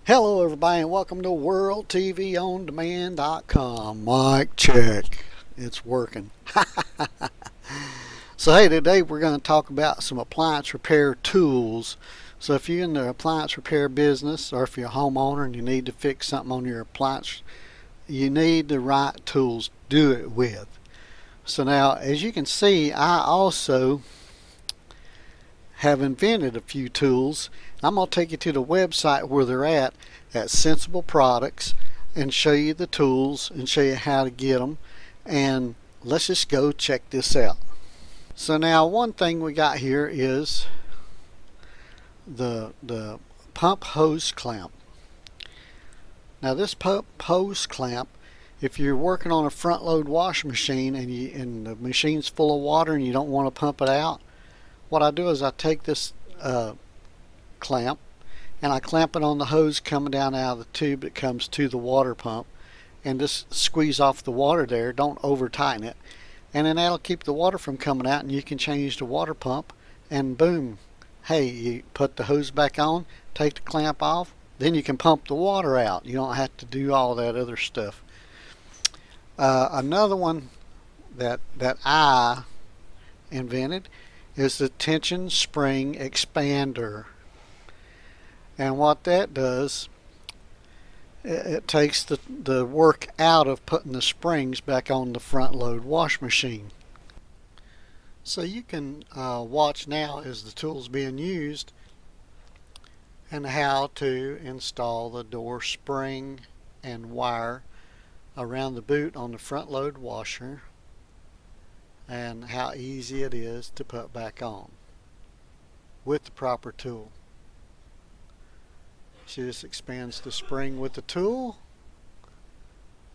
Hello everybody and welcome to WorldTVOnDemand.com. Mic check. It's working. So hey, today we're going to talk about some appliance repair tools. So if you're in the appliance repair business, or if you're a homeowner and you need to fix something on your appliance, you need the right tools to do it with. So now, as you can see, I also have invented a few tools. I'm going to take you to the website where they're at Sensible Products, and show you the tools and show you how to get them. And let's just go check this out. So now, one thing we got here is the pump hose clamp. Now this pump hose clamp, if you're working on a front load washing machine and the machine's full of water and you don't want to pump it out, what I do is I take this clamp and I clamp it on the hose coming down out of the tube that comes to the water pump, and just squeeze off the water there. Don't over tighten it, and then that'll keep the water from coming out, and you can change the water pump, and boom, hey, you put the hose back on, take the clamp off, then you can pump the water out. You don't have to do all that other stuff. Another one that I invented is the tension spring expander. And what that does, it takes the work out of putting the springs back on the front load wash machine. So you can watch now as the tool's being used and how to install the door spring and wire around the boot on the front load washer, and how easy it is to put back on with the proper tool. She just expands the spring with the tool,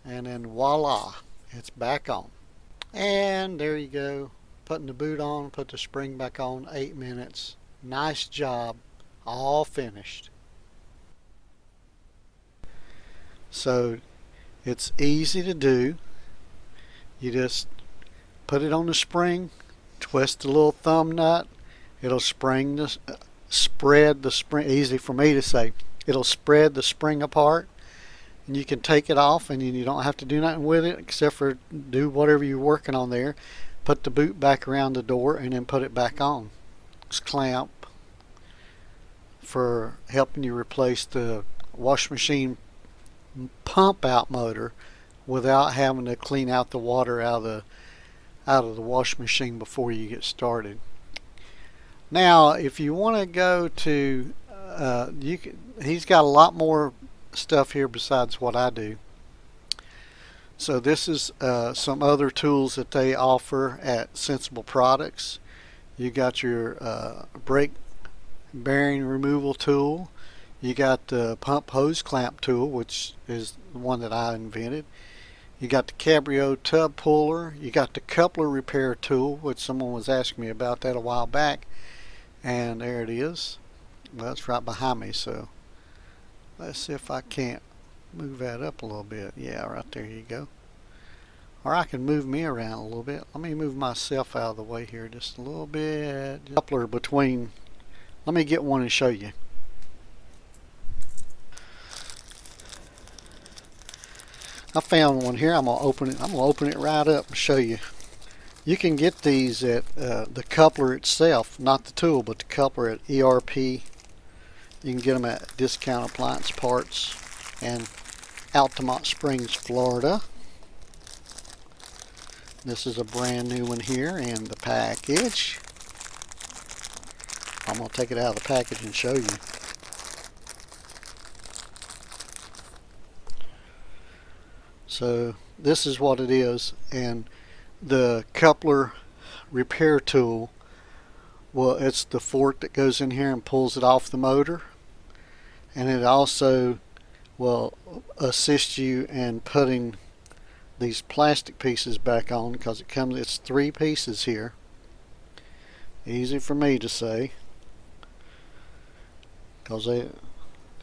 and then voila, it's back on. And there you go, putting the boot on, put the spring back on, 8 minutes. Nice job, all finished. So it's easy to do. You just put it on the spring, twist the little thumb nut, it'll spread the spring, easy for me to say, it'll spread the spring apart, and you can take it off, and you don't have to do nothing with it except for do whatever you're working on there. Put the boot back around the door and then put it back on. It's clamp for helping you replace the wash machine pump out motor without having to clean out the water out of the wash machine before you get started. Now if you want to go to he's got a lot more stuff here besides what I do. So this is some other tools that they offer at Sensible Products. You got your brake bearing removal tool. You got the pump hose clamp tool, which is the one that I invented. You got the Cabrio tub puller. You got the coupler repair tool, which someone was asking me about that a while back, and there it is. Well, it's right behind me, so let's see if I can't move that up a little bit. Yeah, right there you go. Or I can move me around a little bit. Let me move myself out of the way here just a little bit. Coupler between. Let me get one and show you. I found one here. I'm gonna open it. I'm gonna open it right up and show you. You can get these at the coupler itself, not the tool, but the coupler at ERP. You can get them at Discount Appliance Parts and Altamonte Springs, Florida. This is a brand new one here in the package. I'm going to take it out of the package and show you. So this is what it is, and the coupler repair tool, well, it's the fork that goes in here and pulls it off the motor, and it also will assist you in putting these plastic pieces back on, because it's 3 pieces here. Easy for me to say, because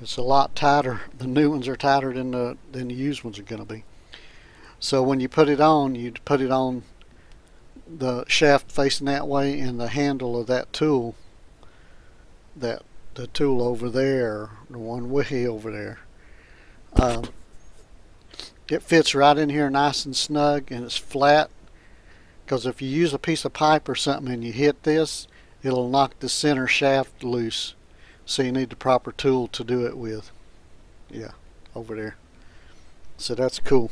it's a lot tighter. The new ones are tighter than the used ones are going to be. So when you put it on, you put it on the shaft facing that way, and the handle of that tool, that the tool over there, the one way over there. It fits right in here nice and snug, and it's flat, because if you use a piece of pipe or something and you hit this, it'll knock the center shaft loose. So you need the proper tool to do it with. Yeah, over there. So that's cool.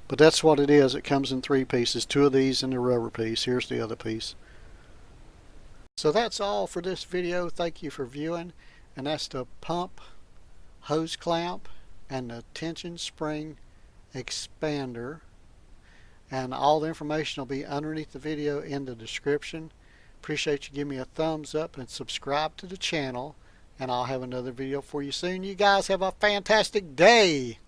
But that's what it is. It comes in 3 pieces. 2 of these and the rubber piece. Here's the other piece. So that's all for this video. Thank you for viewing. And that's the pump hose clamp and the tension spring expander. And all the information will be underneath the video in the description. Appreciate you giving me a thumbs up and subscribe to the channel. And I'll have another video for you soon. You guys have a fantastic day.